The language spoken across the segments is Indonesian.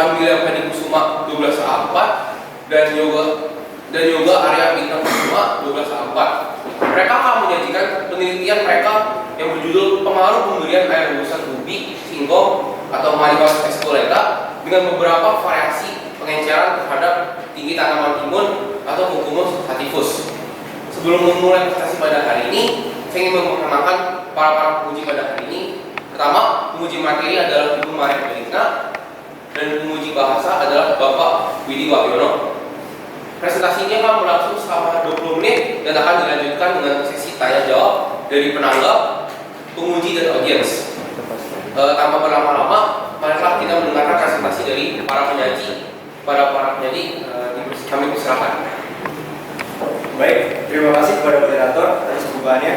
Johan William Hadi Kusuma 12A4 dan Yoga Arya Bintang Kusuma 12A4. Mereka akan menyajikan penelitian mereka yang berjudul pengaruh pemberian air rebusan ubi, singkong, atau Marijuana esculenta dengan beberapa variasi pengenceran terhadap tinggi tanaman timun atau Cucumis sativus. Sebelum memulai presentasi pada hari ini, saya ingin memperkenalkan para penguji pada hari ini. Pertama, penguji materi adalah Ibu Maria Belina dan penguji bahasa adalah Bapak Widi Wahyono. Presentasinya akan berlangsung selama 20 menit dan akan dilanjutkan dengan sesi tanya jawab dari penanggap, penguji dan audiens. Tanpa berlama-lama, marilah kita mendengarkan presentasi dari para penyaji. Kami persilakan. Baik, terima kasih kepada moderator atas pembukaannya.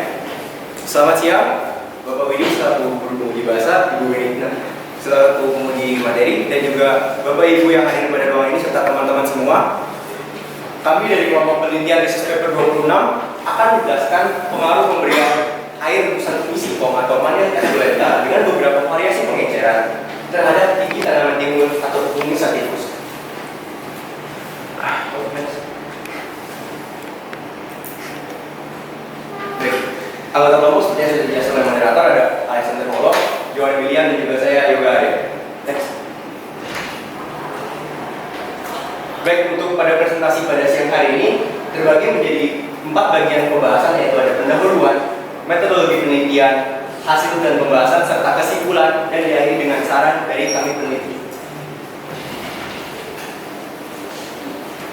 Selamat siang, Bapak Widi selaku guru penguji bahasa, Ibu Wina selaku penguji materi, dan juga Bapak Ibu yang hadir pada ruangan ini serta teman-teman semua. Kami dari kelompok penelitian research paper 26 akan menjelaskan pengaruh pemberian air rebusan ubi singkong atau Marijuana esculenta dengan beberapa variasi pengenceran terhadap tinggi tanaman timun atau Cucumis sativus. Anggota kelompok seperti yang sudah dijelaskan oleh moderator ada Alexander Molo, Johan William, dan juga saya Yoga Arya. Next. Baik, untuk pada presentasi pada siang hari ini terbagi menjadi 4 bagian pembahasan, yaitu ada pendahuluan, metodologi penelitian, hasil dan pembahasan, serta kesimpulan, dan diakhiri dengan saran dari kami peneliti.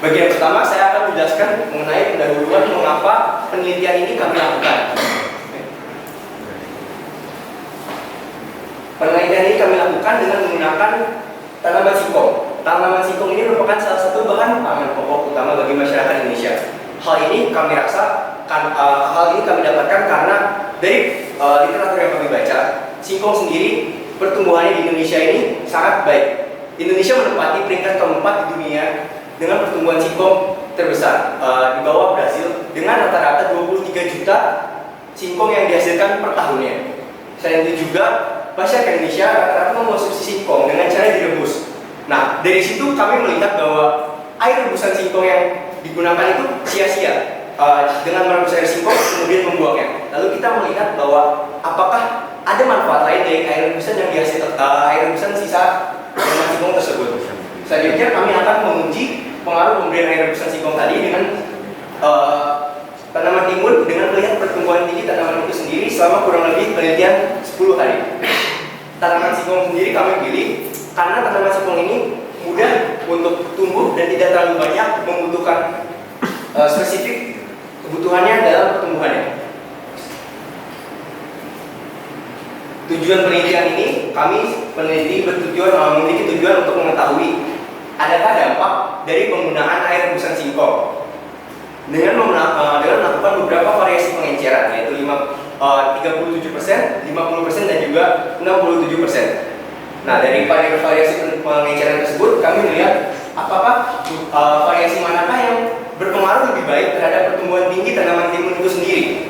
Bagian pertama saya akan menjelaskan mengenai pendahuluan mengapa penelitian ini kami lakukan. Penelitian ini kami lakukan dengan menggunakan tanaman singkong. Tanaman singkong ini merupakan salah satu bahan pangan pokok utama bagi masyarakat Indonesia. Hal ini kami dapatkan karena dari literatur yang kami baca, singkong sendiri pertumbuhannya di Indonesia ini sangat baik. Indonesia menempati peringkat keempat di dunia dengan pertumbuhan singkong terbesar di bawah Brasil dengan rata-rata 23 juta singkong yang dihasilkan per tahunnya. Selain itu juga masyarakat Indonesia rata-rata mengkonsumsi singkong dengan cara direbus. Nah, dari situ kami melihat bahwa air rebusan singkong yang digunakan itu sia-sia. Dengan merebus air singkong kemudian membuangnya. Lalu kita melihat bahwa apakah ada manfaat lain dari air rebusan yang dihasilkan air rebusan sisa tanaman singkong tersebut. Selanjutnya kami akan menguji pengaruh pemberian air rebusan singkong tadi dengan tanaman timun dengan melihat pertumbuhan tinggi tanaman itu sendiri selama kurang lebih penelitian 10 hari. Tanaman singkong sendiri kami pilih karena tanaman singkong ini mudah untuk tumbuh dan tidak terlalu banyak membutuhkan spesifik kebutuhannya dalam pertumbuhannya. Tujuan penelitian ini, kami peneliti memiliki tujuan untuk mengetahui adakah dampak dari penggunaan air rebusan singkong dengan melakukan beberapa variasi pengenceran, yaitu 37%, 50%, dan juga 67%. Nah, dari variasi pengenceran tersebut, kami melihat apakah variasi manakah yang berpengaruh lebih baik terhadap pertumbuhan tinggi tanaman timun itu sendiri.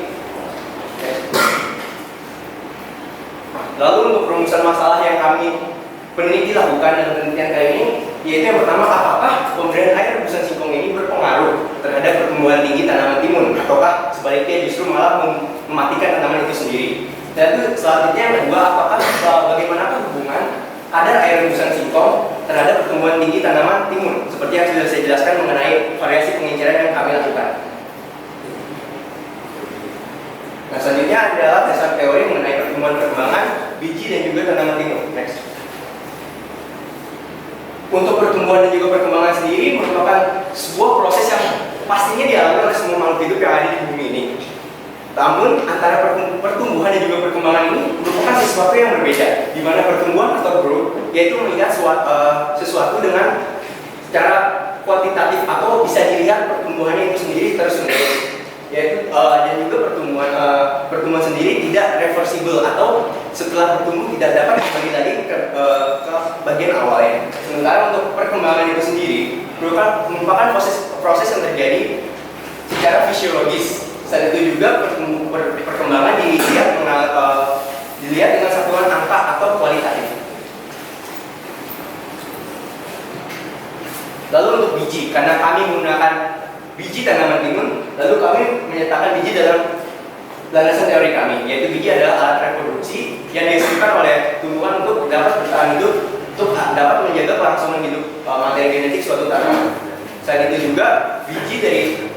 Lalu untuk perumusan masalah yang kami peneliti lakukan dalam penelitian kali ini, yaitu yang pertama, apakah pemberian air rebusan singkong ini berpengaruh terhadap pertumbuhan tinggi tanaman timun, ataukah sebaliknya justru malah mematikan tanaman itu sendiri. Dan itu selanjutnya yang kedua, apakah bagaimanakah hubungan kadar air rebusan singkong terhadap pertumbuhan tinggi tanaman timun, seperti yang sudah saya jelaskan mengenai variasi pengenceran yang kami lakukan. Nah, selanjutnya adalah dasar teori mengenai pertumbuhan perkembangan biji dan juga tanaman timun. Next. Untuk pertumbuhan dan juga perkembangan sendiri merupakan sebuah proses yang pastinya dialami oleh semua makhluk hidup yang ada di bumi ini. Namun antara pertumbuhan dan juga perkembangan ini merupakan sesuatu yang berbeda, di mana pertumbuhan atau growth yaitu melihat sesuatu dengan secara kuantitatif atau bisa dilihat pertumbuhannya itu sendiri terus-menerus, yaitu dan juga pertumbuhan sendiri tidak reversible atau setelah bertumbuh tidak dapat kembali lagi ke bagian awalnya. Sementara untuk perkembangan itu sendiri merupakan proses yang terjadi secara fisiologis. Selain itu juga perkembangan dilihat dengan satuan angka atau kualitatif. Lalu untuk biji, karena kami menggunakan biji tanaman timun, lalu kami menyertakan biji dalam landasan teori kami, yaitu biji adalah alat reproduksi yang dihasilkan oleh tumbuhan untuk dapat bertahan hidup, untuk dapat menjaga kelangsungan hidup materi genetik suatu tanaman. Selain itu juga biji dari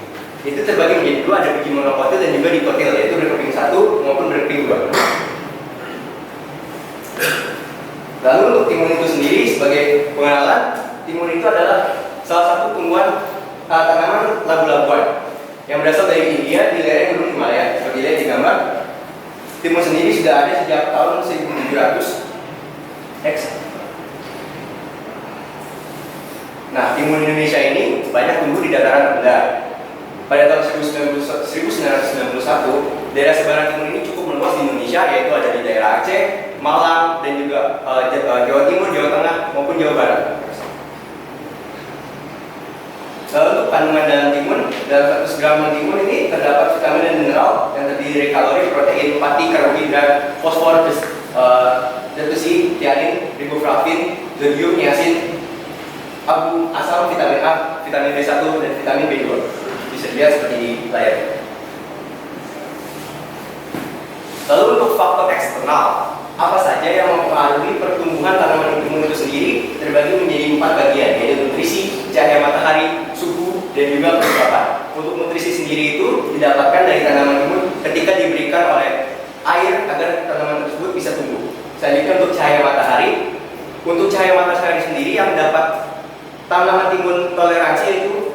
itu terbagi menjadi dua, ada biji monokotil dan juga dikotil, yaitu berkeping 1 maupun berkeping 2. Lalu untuk timun itu sendiri, sebagai pengenalan, timun itu adalah salah satu tumbuhan tanaman labu-labuan yang berasal dari India di lereng Gunung Himalaya. Seperti lihat di gambar, timun sendiri sudah ada sejak tahun 1700. Nah, timun Indonesia ini banyak tumbuh di dataran rendah. Pada tahun 1991, daerah sebaran timun ini cukup meluas di Indonesia, yaitu ada di daerah Aceh, Malang, dan juga Jawa Timur, Jawa Tengah, maupun Jawa Barat. Lalu untuk kandungan dalam timun, dalam 100 gram timun ini terdapat vitamin dan mineral yang terdiri dari kalori, protein, pati, karbohidrat, fosfor, zat besi, tianin, riboflavin, zodium, niacin, abu asam, vitamin A, vitamin B1, dan vitamin B2. Bisa dilihat seperti di layar. Lalu untuk faktor eksternal, apa saja yang mempengaruhi pertumbuhan tanaman timun itu sendiri terbagi menjadi 4 bagian, yaitu nutrisi, cahaya matahari, suhu, dan juga kelembapan. Untuk nutrisi sendiri itu didapatkan dari tanaman timun ketika diberikan oleh air agar tanaman tersebut bisa tumbuh. Selanjutnya untuk cahaya matahari, sendiri yang dapat tanaman timun toleransi itu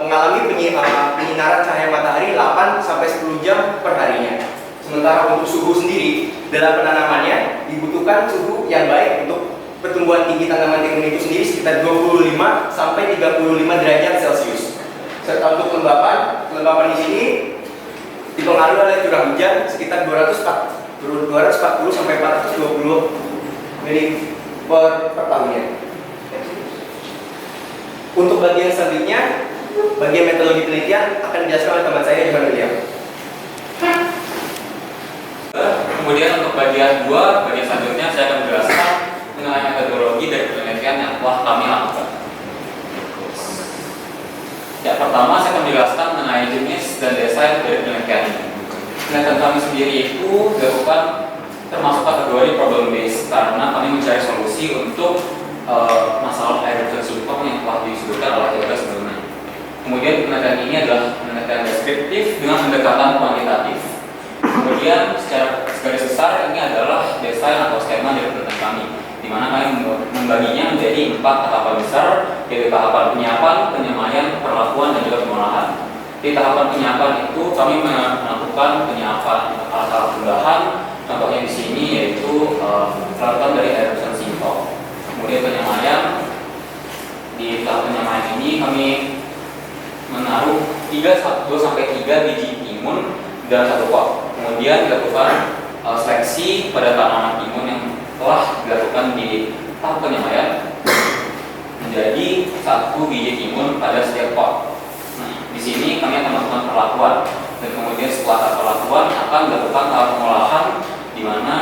mengalami penyinaran cahaya matahari 8 sampai 10 jam per harinya. Sementara untuk suhu sendiri, dalam penanamannya dibutuhkan suhu yang baik untuk pertumbuhan tinggi tanaman timun itu sendiri sekitar 25 sampai 35 derajat Celcius. Serta untuk kelembapan di sini dipengaruhi oleh curah hujan sekitar 240 sampai 420 mili per tahunnya. Untuk bagian selanjutnya, bagian metodologi penelitian akan dijelaskan oleh teman saya Johan William. Kemudian untuk bagian selanjutnya saya akan menjelaskan mengenai metodologi dari penelitian yang telah kami lakukan. Ya, pertama saya akan menjelaskan mengenai jenis dan desain dari penelitian ini. Penelitian kami sendiri itu dilakukan termasuk kategori problem based karena kami mencari solusi untuk masalah air singkong yang telah disebutkan oleh Yoga sebelumnya. Kemudian penelitian ini adalah penelitian deskriptif dengan pendekatan kuantitatif. Kemudian secara garis besar ini adalah desain atau skema dari penelitian kami, di mana kami membaginya menjadi 4 tahapan besar, yaitu tahapan penyiapan, penyemaian, perlakuan, dan juga pengolahan. Di tahapan penyiapan itu kami melakukan penyiapan alat-alat tambahan, contohnya di sini yaitu peralatan dari air singkong. Kemudian penyemaian, di tahap penyemaian ini kami menaruh 2-3 biji timun dalam satu pot. Kemudian dilakukan seleksi pada tanaman timun yang telah dilakukan di tahap penyemaian menjadi 1 biji timun pada setiap pot. Nah, di sini kami akan melakukan perlakuan, dan kemudian setelah tahap perlakuan akan dilakukan tahap pengolahan, di mana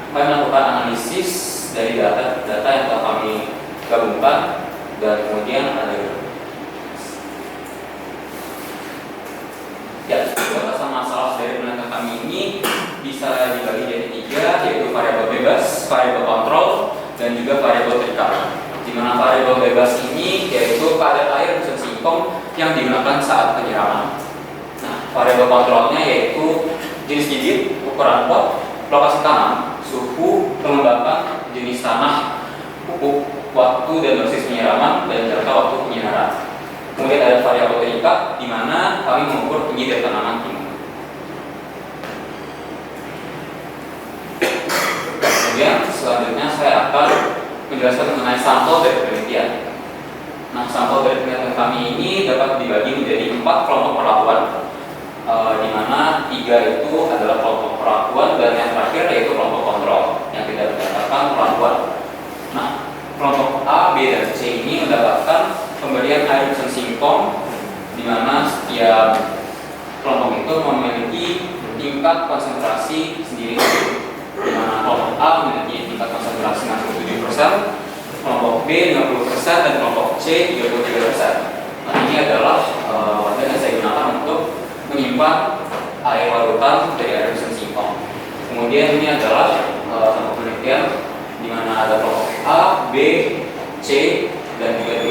kami melakukan analisis dari data yang telah kami gabungkan, dan kemudian ada batasan masalah dari penelitian kami ini bisa dibagi jadi 3, yaitu variabel bebas, variabel kontrol, dan juga variabel terikat. Di mana variabel bebas ini yaitu kadar air mesin singkong yang digunakan saat penyiraman. Nah, variabel kontrolnya yaitu jenis bibit, ukuran pot, lokasi tanam, suhu, kelembapan, jenis tanah, pupuk, waktu dan dosis penyiraman, dan jangka waktu penyinaran. Kemudian ada variabel terikat, di mana kami mengukur tinggi dari tanaman timun. Kemudian selanjutnya saya akan menjelaskan mengenai sampel dari penelitian. Nah, sampel dari penelitian kami ini dapat dibagi menjadi 4 kelompok perlakuan, di mana 3 itu adalah kelompok perlakuan, dan yang terakhir yaitu kelompok kontrol yang tidak mendapatkan perlakuan. Nah, kelompok A, B, dan C ini mendapatkan pemberian air mesin singkong, di mana setiap kelompok itu memiliki tingkat konsentrasi sendiri. Di mana kelompok A memiliki tingkat konsentrasi 67%, kelompok B 50% dan kelompok C 33%. Nah, ini adalah wadah yang saya gunakan untuk menyimpan air larutan dari air reduction singkong. Kemudian ini adalah sampel penelitian di mana ada kelompok A, B, C, dan juga D.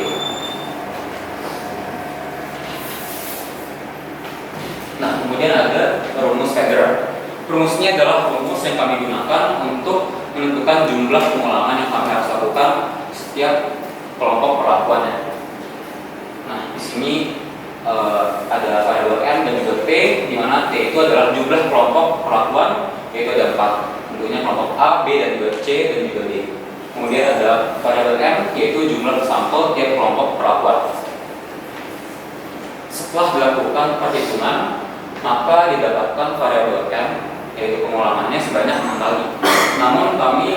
Nah, kemudian ada rumus Federer. Rumusnya adalah rumus yang kami gunakan untuk menentukan jumlah pengulangan yang kami harus lakukan setiap kelompok perlakuannya. Nah, di sini ada variabel N dan juga T, di mana T itu adalah jumlah kelompok perlakuan, yaitu ada 4. Tentunya kelompok A, B, dan juga C, dan juga D. Kemudian ada variabel M, yaitu jumlah sampel tiap kelompok perlakuan. Setelah dilakukan perhitungan, maka didapatkan variabel M, yaitu pengulangannya sebanyak 6 kali. Namun kami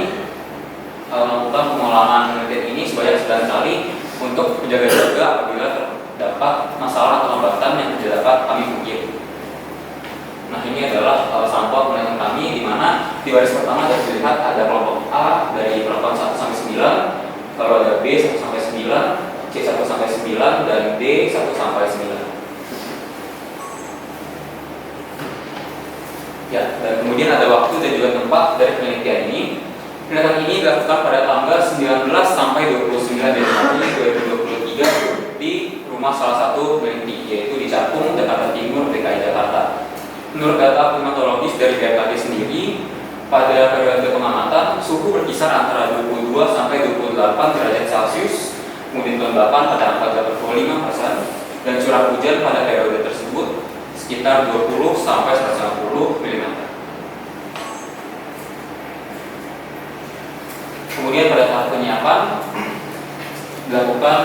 melakukan pengulangan penelitian ini sebanyak 9 kali untuk menjaga-jaga apabila terdapat masalah atau hambatan yang tidak dapat kami ungkit. Nah, ini adalah sampel penelitian kami, di mana di baris pertama dapat dilihat ada kelompok A dari perlakuan 1 sampai 9, lalu ada B 1 sampai 9, C 1 sampai 9, dan D 1 sampai 9. Ya, dan kemudian ada waktu dan juga tempat dari penelitian ini. Penelitian ini dilakukan pada tanggal 19 sampai 29 Januari 2023 di rumah salah satu peneliti, yaitu di Cakung, Jakarta Timur, DKI Jakarta. Menurut data klimatologis dari BMKG sendiri, pada periode pengamatan suhu berkisar antara 22 sampai 28 derajat Celcius, kemudian kelembapan pada angka 85%, dan curah hujan pada periode tersebut sekitar 20 sampai 150 mm. Kemudian pada tahap penyiapan dilakukan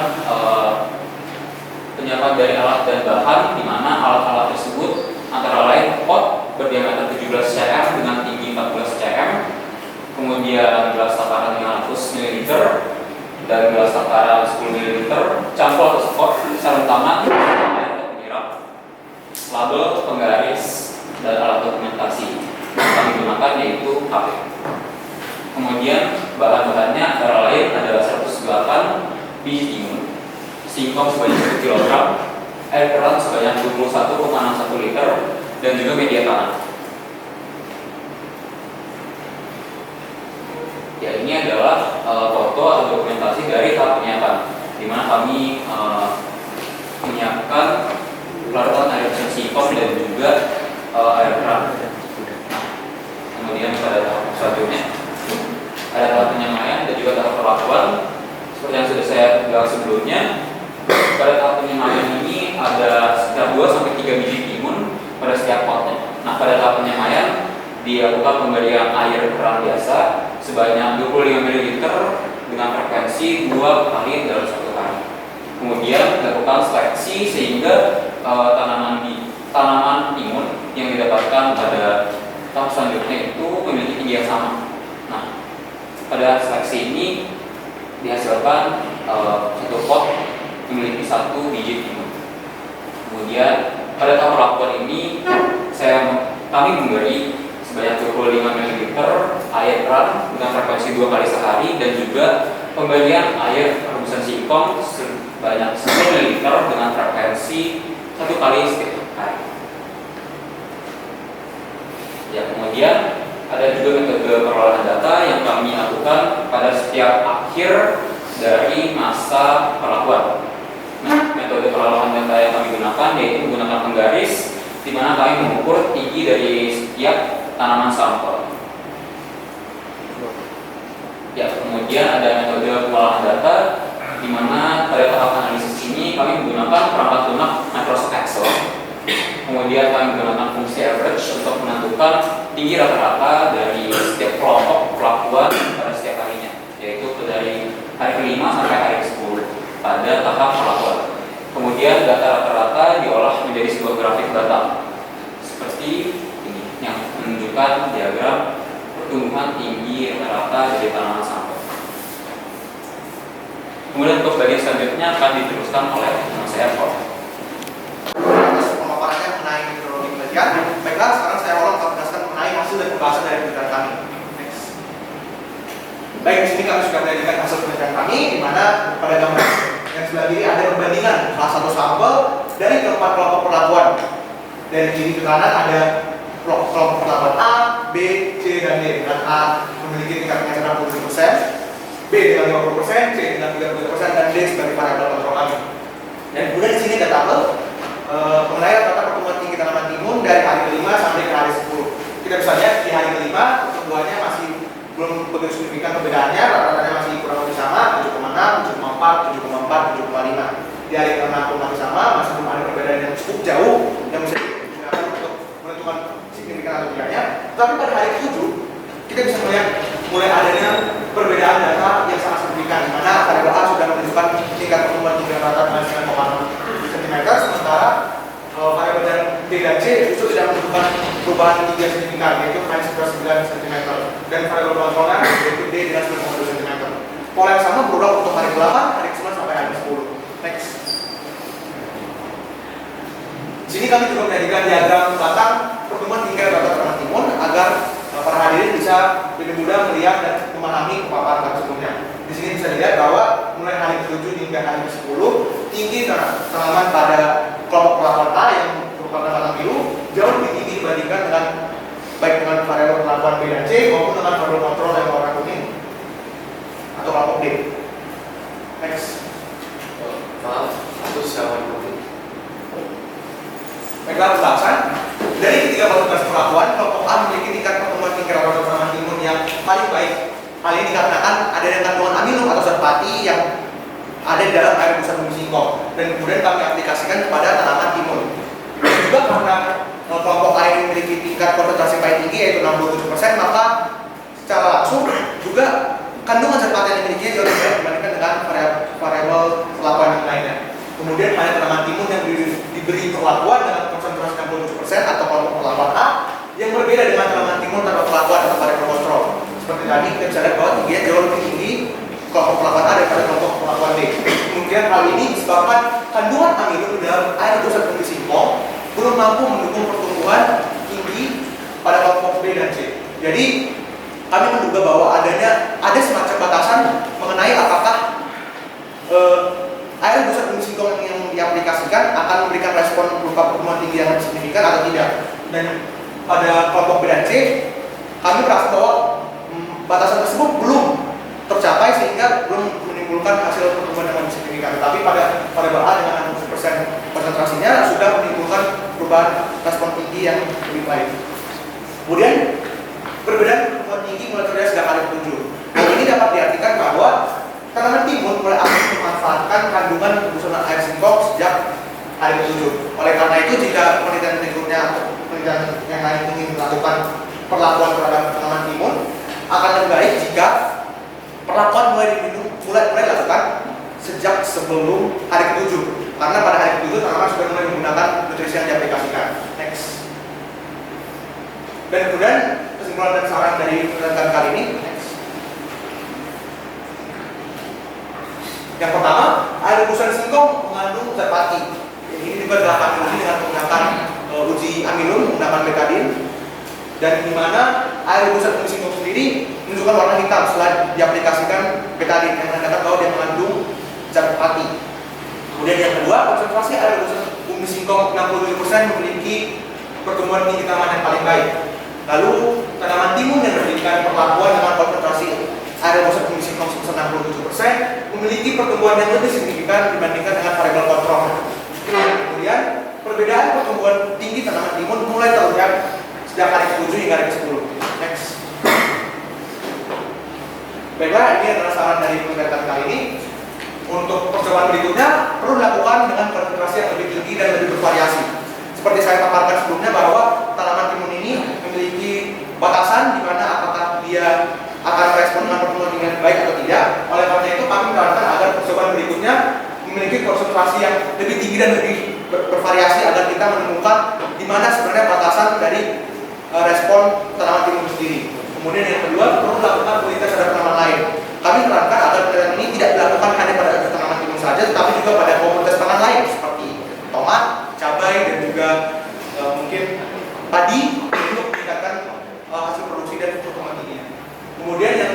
penyiapan dari alat dan bahan, di mana alat-alat tersebut antara lain pot berdiameter 17 cm dengan tinggi 14 cm, kemudian gelas takaran 500 ml dan gelas takaran 10 ml, campur atau spot, sarung tangan, label, penggaris, dan alat dokumentasi yang kami gunakan yaitu HP. Kemudian bahan-bahannya antara lain adalah 108 biji timun, singkong sebanyak 1 kg, air keran sebanyak 21,61 liter, dan juga media tanam. Ya, ini adalah foto atau dokumentasi dari tahap penyiapan, di mana kami menyiapkan larutan air reduction singkong dan juga air keran. Kemudian pada tahap selanjutnya ada tahap penyemaian dan juga tahap perlakuan. Seperti yang sudah saya bilang sebelumnya, pada tahap penyemaian ini ada sekitar 2 sampai 3 biji timun pada setiap potnya. Nah, pada tahap penyemaian dilakukan pemberian air keran biasa sebanyak 25 ml dengan frekuensi 2 kali dalam 1 hari. Kemudian dilakukan seleksi sehingga tanaman timun yang didapatkan pada tahap selanjutnya itu memiliki tinggi yang sama. Nah, pada seleksi ini dihasilkan satu pot memiliki 1 biji timun. Kemudian pada tahap perlakuan ini kami memberi sebanyak 25 ml air keran dengan frekuensi 2 kali sehari, dan juga pemberian air rebusan singkong sebanyak 10 ml dengan frekuensi 1 kali setiap hari. Ya, kemudian ada juga metode perolahan data yang kami lakukan pada setiap akhir dari masa perlakuan. Nah, metode perolahan data yang kami gunakan yaitu menggunakan penggaris, di mana kami mengukur tinggi dari setiap tanaman sampel. Ya, kemudian ada metode pengolahan data, di mana pada tahap analisis ini kami menggunakan perangkat lunak Microsoft Excel. Kemudian kami menggunakan fungsi average untuk menentukan tinggi rata-rata dari setiap kelompok perlakuan pada setiap harinya, yaitu dari hari ke-5 sampai hari ke-10 pada tahap perlakuan. Kemudian data rata-rata diolah menjadi sebuah grafik data seperti ini, yang menunjukkan diagram pertumbuhan tinggi rata-rata dari tanaman sampel. Kemudian untuk bagian selanjutnya akan diteruskan oleh saya Paul. Pemaparannya mengenai metodologi penelitian. Baiklah, sekarang saya ulang untuk menjelaskan mengenai hasil dan pembahasan dari penelitian kami. Next. Baik, Dan di sini kami sudah menjadikan hasil penelitian kami, di mana pada gambar yang sebelah kiri ada perbandingan salah satu sampel dari keempat kelompok perlakuan. Dari kiri ke kanan ada kelompok perlakuan A, B, C, dan D. Dan A memiliki tingkat pengajaran 67%, B dengan 50%, C dengan 30%, dan D sebagai variabel kontrol kami. Dan kemudian di sini ada tabel mengenai rata-rata pertumbuhan tinggi tanaman timun dari hari kelima sampai ke hari 10. Kita bisa lihat di hari kelima pertumbuhannya masih belum begitu signifikan perbedaannya, rata-ratanya masih kurang lebih sama, 7,6, 7,4, 7,4, 7,5. Di hari ke-6 pun masih sama, masih belum ada perbedaan yang cukup jauh yang bisa digunakan untuk menentukan signifikan atau tidaknya. Tapi pada hari ke-7 kita bisa melihat mulai adanya perbedaan data yang sangat signifikan, di mana variabel A sudah menunjukkan tingkat pertumbuhan tinggi rata dengan 9,6 cm, sementara variabel dan B dan C justru tidak menunjukkan perubahan tinggi yang signifikan, yaitu hanya 9 cm, dan variabel kontrolnya yaitu D dengan 9,2 cm. Pola yang sama berulang untuk hari ke-8, hari ke-9 sampai hari ke-10. Next. Di sini kami juga menjadikan diagram batang pertumbuhan tinggi rata tanaman timun agar para hadirin bisa lebih mudah melihat dan memahami paparan kami sebelumnya. Di sini bisa dilihat bahwa mulai hari ke-7 hingga hari ke-10 tinggi tanaman pada kelompok perlakuan A yang merupakan batang biru jauh lebih tinggi dibandingkan dengan baik dengan variabel perlakuan B dan C maupun dengan variabel kontrol yang warna kuning atau kelompok D. Next. Maaf, aku sama dulu. Baiklah, pembahasan. Dari ketiga fasilitas perlakuan, kelompok A memiliki tingkat pertumbuhan tinggi rata tanaman timun yang paling baik. Hal ini dikarenakan adanya kandungan amino atau zat pati yang ada di dalam air rebusan bumi singkong, dan kemudian kami aplikasikan kepada tanaman timun. Juga karena kelompok A ini memiliki tingkat konsentrasi pahit tinggi yaitu 67%, maka secara langsung juga kandungan zat pati yang dimilikinya jauh lebih baik dibandingkan dengan variabel perlakuan yang lainnya. Kemudian pada tanaman timun yang diberi perlakuan dengan konsentrasi 67% atau kelompok perlakuan A yang berbeda dengan tanaman timun tanpa perlakuan atau variabel kontrol. Seperti tadi kita bisa lihat bahwa tingginya jauh lebih tinggi kelompok perlakuan A daripada kelompok perlakuan D. Kemudian hal ini disebabkan kandungan amino di dalam air rebusan bumi singkong belum mampu mendukung pertumbuhan tinggi pada kelompok B dan C. Jadi kami menduga bahwa ada semacam batasan mengenai apakah air rebusan bumi singkong yang diaplikasikan akan memberikan respon berupa pertumbuhan tinggi yang signifikan atau tidak. Dan pada kelompok B dan C kami merasa bahwa batasan tersebut belum tercapai sehingga belum menimbulkan hasil pertumbuhan yang lebih signifikan. Tapi pada variabel A dengan 60% konsentrasinya sudah menimbulkan perubahan respon tinggi yang lebih baik. Kemudian perbedaan pertumbuhan tinggi mulai terjadi sejak hari ke-7. Hal ini dapat diartikan bahwa tanaman timun mulai aktif memanfaatkan kandungan rebusan air singkong sejak hari ke-7. Oleh karena itu, jika penelitian berikutnya atau penelitian yang lain ingin melakukan perlakuan terhadap tanaman timun, akan lebih baik jika perlakuan mulai dilakukan sejak sebelum hari ke-7, karena pada hari ke-7 tanaman sudah mulai menggunakan nutrisi yang diaplikasikan. Next. Dan kemudian kesimpulan dan saran dari penelitian kali ini. Next. Yang pertama, air rebusan singkong mengandung zat pati. Ini juga dapat diuji dengan menggunakan uji amino menggunakan betadin, dan di mana air rebusan bumi singkong sendiri menunjukkan warna hitam setelah diaplikasikan betadin yang menandakan bahwa dia mengandung zat pati. Kemudian yang kedua, konsentrasi air rebusan bumi singkong 67% memiliki pertumbuhan tinggi tanaman yang paling baik. Lalu tanaman timun yang diberikan perlakuan dengan konsentrasi air rebusan bumi singkong sebesar 67% memiliki pertumbuhan yang lebih signifikan dibandingkan dengan variabel kontrol. Kemudian perbedaan pertumbuhan tinggi tanaman timun mulai terlihat sejak hari ke-7 hingga hari ke-10. Next. Baiklah, ini adalah saran dari penelitian kali ini. Untuk percobaan berikutnya perlu dilakukan dengan konsentrasi yang lebih tinggi dan lebih bervariasi. Seperti saya paparkan sebelumnya bahwa tanaman timun ini memiliki batasan di mana apakah dia akan respon dengan pertumbuhan dengan baik atau tidak. Oleh karena itu kami menyarankan agar percobaan berikutnya memiliki konsentrasi yang lebih tinggi dan lebih bervariasi agar kita menemukan di mana sebenarnya batasan dari respon tanaman timun sendiri. Kemudian yang kedua, perlu dilakukan penelitian terhadap tanaman lain. Kami menyarankan agar penelitian ini tidak dilakukan hanya pada tanaman timun saja, tetapi juga pada komoditas pangan lain seperti tomat, cabai, dan juga mungkin padi untuk meningkatkan hasil produksi dan pertumbuhan tingginya. Kemudian yang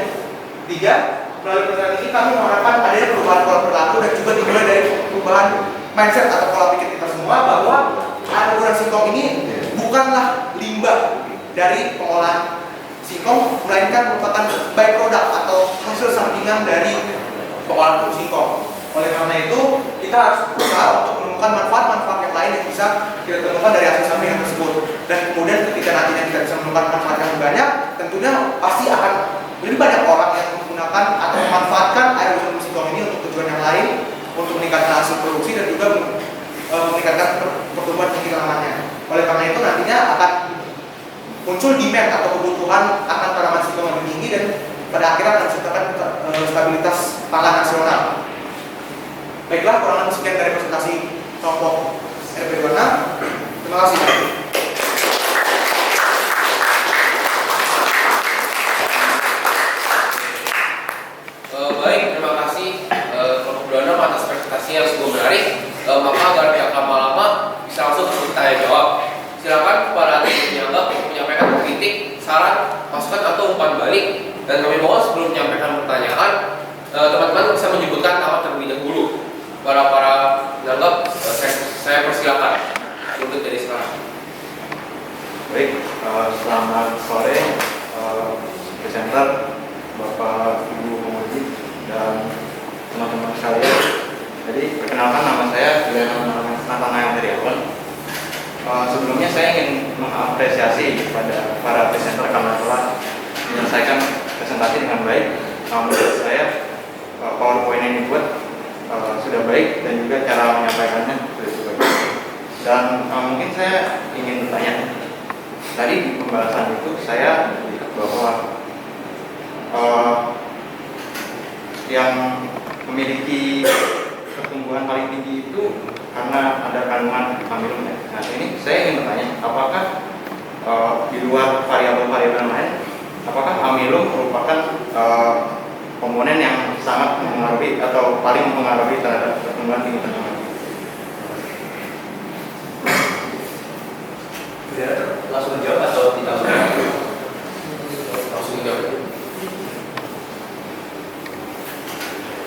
ketiga, melalui penelitian ini kami mengharapkan adanya perubahan pola perilaku dan juga dimulai dari perubahan mindset atau pola pikir kita semua bahwa air berkurang singkong ini bukanlah limbah dari pengolahan singkong, melainkan merupakan byproduct atau hasil sampingan dari pengolahan singkong. Oleh karena itu, kita harus berusaha untuk menemukan manfaat-manfaat yang lain yang bisa kita temukan dari hasil sampingan tersebut. Dan kemudian ketika nantinya kita bisa menemukan manfaat yang lebih banyak, tentunya pasti akan lebih banyak orang yang menggunakan atau memanfaatkan air rebusan singkong ini untuk tujuan yang lain, untuk meningkatkan hasil produksi dan juga meningkatkan pertumbuhan tinggi tanamannya. Oleh karena itu nantinya akan muncul demand atau kebutuhan akan tanaman singkong lebih tinggi dan pada akhirnya akan menciptakan stabilitas pangan nasional. Baiklah, kurang lebih sekian dari presentasi kelompok RP26. Terima kasih. Baik, terima kasih kelompok 26 atas presentasi yang sungguh menarik. Maka agar pihak lama-lama bisa langsung bertanya jawab. Silakan para penyangga untuk menyampaikan kritik, saran, masukan atau umpan balik. Dan kami mohon sebelum menyampaikan pertanyaan, teman-teman bisa menyebutkan nama terlebih dahulu. Para penyangga, saya persilakan untuk dari sekarang. Baik, selamat sore presenter, Bapak Ibu penguji dan teman-teman sekalian. Jadi perkenalkan, nama saya Nathanael Heriawan. Sebelumnya saya ingin mengapresiasi kepada para presenter karena telah menyelesaikan presentasi dengan baik. Menurut saya PowerPoint yang dibuat sudah baik dan juga cara menyampaikannya sudah baik. Dan mungkin saya ingin bertanya, tadi di pembahasan itu saya melihat bahwa yang memiliki pertumbuhan paling tinggi itu karena ada kandungan amilum. Nah ini saya ingin bertanya, apakah di luar variabel-variabel lain, apakah amilum merupakan komponen yang sangat mempengaruhi atau paling mempengaruhi terhadap pertumbuhan tinggi tanaman? Langsung jawab atau tidak? Langsung jawab.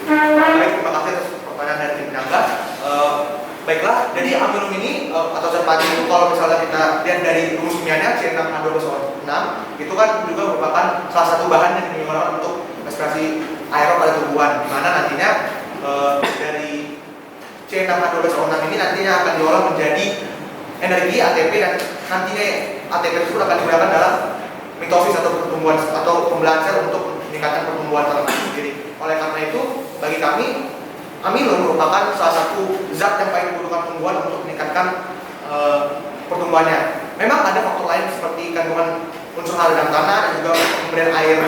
Baik, terima kasih atas pertanyaan dari tim penyangga. Baiklah, jadi amilum ini atau zat padi itu kalau misalnya kita lihat dari rumus kimianya C6H12O6 itu kan juga merupakan salah satu bahan yang digunakan untuk respirasi aerob pada tumbuhan, di mana nantinya dari C6H12O6 ini nantinya akan diolah menjadi energi ATP dan nantinya ATP tersebut akan digunakan dalam mitosis atau pertumbuhan atau pembelahan sel untuk meningkatkan pertumbuhan tanaman sendiri. Oleh karena itu, bagi kami amilum merupakan salah satu zat yang paling dibutuhkan tumbuhan untuk meningkatkan pertumbuhannya. Memang ada faktor lain seperti kandungan unsur hara dalam tanah dan juga pemberian air,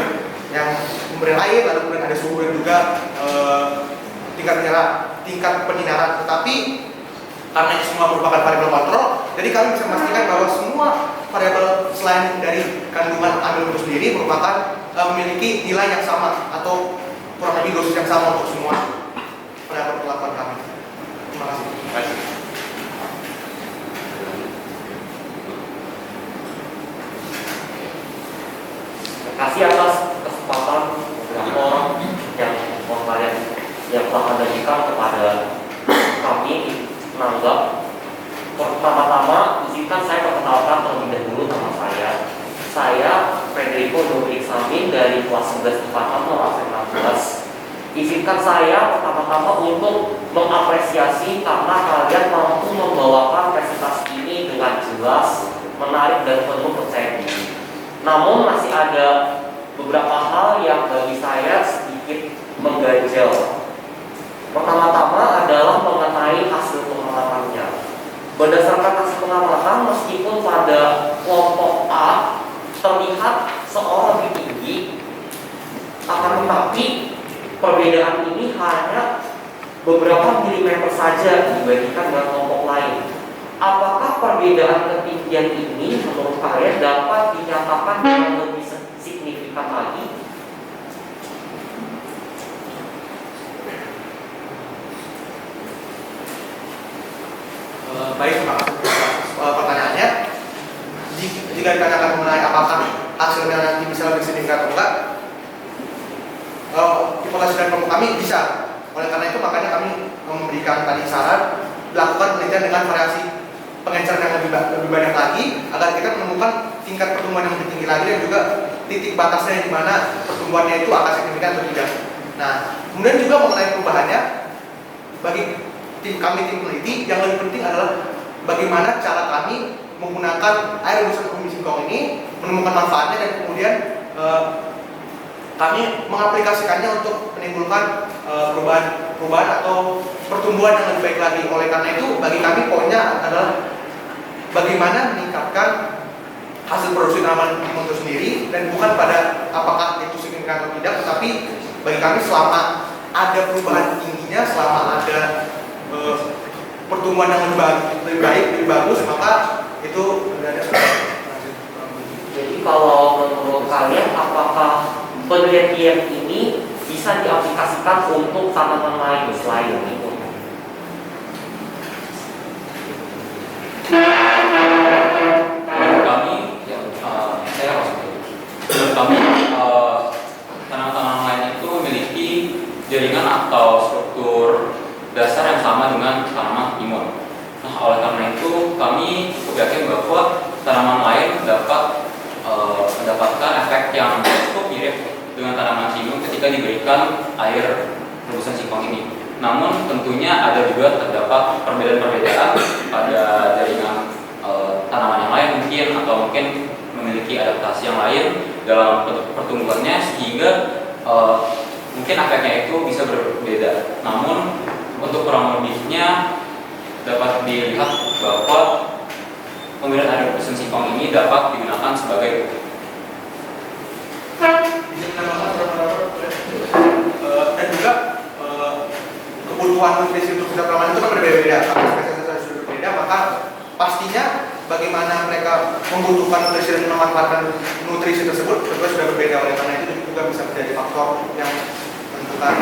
lalu kemudian ada suhu dan juga tingkat penyinaran. Tetapi karena ini semua merupakan variabel kontrol, jadi kami bisa memastikan bahwa semua variabel selain dari kandungan amilum itu sendiri merupakan memiliki nilai yang sama atau kurang lebih dosis yang sama untuk semua variabel perlakuan kami. Terima kasih. Terima kasih atas kesempatan moderator yang kalian yang telah memberikan kepada kami menanggap. Pertama-tama izinkan saya perkenalkan terlebih dahulu nama saya. Saya Federico Nuri Samin dari kelas 11 IPA 16. Izinkan saya pertama-tama untuk mengapresiasi karena kalian mampu membawakan presentasi ini dengan jelas, menarik dan penuh percaya diri. Namun masih ada beberapa hal yang bagi saya sedikit mengganjal. Pertama-tama adalah mengenai hasil pengalamannya. Berdasarkan hasil pengamatan, meskipun pada kelompok A terlihat seorang lebih tinggi, akan tetapi perbedaan ini hanya beberapa milimeter saja dibandingkan dengan kelompok lain. Apakah perbedaan ketinggian ini menurut kalian dapat dinyatakan dengan lebih signifikan lagi? Baik, terima kasih pertanyaannya. Jika ditanyakan mengenai apakah hasilnya nanti bisa lebih signifikan atau enggak, kita populasi dan kelompok kami bisa. Oleh karena itu makanya kami memberikan tadi saran lakukan penelitian dengan variasi pengenceran yang lebih banyak lagi agar kita menemukan tingkat pertumbuhan yang lebih tinggi lagi dan juga titik batasnya di mana pertumbuhannya itu akan signifikan atau tidak. Nah, kemudian juga mengenai perubahannya, bagi tim peneliti yang lebih penting adalah bagaimana cara kami menggunakan air rebusan umbi singkong ini, menemukan manfaatnya dan kemudian kami mengaplikasikannya untuk menimbulkan perubahan atau pertumbuhan yang lebih baik lagi. Oleh karena itu, bagi kami poinnya adalah bagaimana meningkatkan hasil produksi tanaman timun itu sendiri dan bukan pada apakah itu signifikan atau tidak, tetapi bagi kami selama ada perubahan tingginya, selama ada pertumbuhan yang lebih baik, lebih bagus, maka itu sebenarnya sudah. Jadi kalau menurut kalian apakah penelitian ini bisa diaplikasikan untuk tanaman lain selain timun? Menurut kami, saya harus menurut kami tanaman-tanaman lain itu memiliki jaringan atau struktur dasar yang sama dengan tanaman timun. Nah, oleh karena itu kami cukup yakin bahwa tanaman lain dapat mendapatkan efek yang cukup mirip dengan tanaman timun ketika diberikan air rebusan singkong ini. Namun tentunya ada juga terdapat perbedaan-perbedaan pada jaringan tanaman yang lain mungkin, atau mungkin memiliki adaptasi yang lain dalam pertumbuhannya sehingga mungkin efeknya itu bisa berbeda. Namun untuk kurang lebihnya dapat dilihat bahwa pemberian air rebusan singkong ini dapat digunakan sebagai dan juga kebutuhan nutrisi untuk setiap tanaman itu kan berbeda-beda. Karena spesies sudah berbeda, maka pastinya bagaimana mereka membutuhkan nutrisi dan memanfaatkan nutrisi tersebut juga sudah berbeda. Oleh karena itu juga bisa menjadi faktor yang menentukan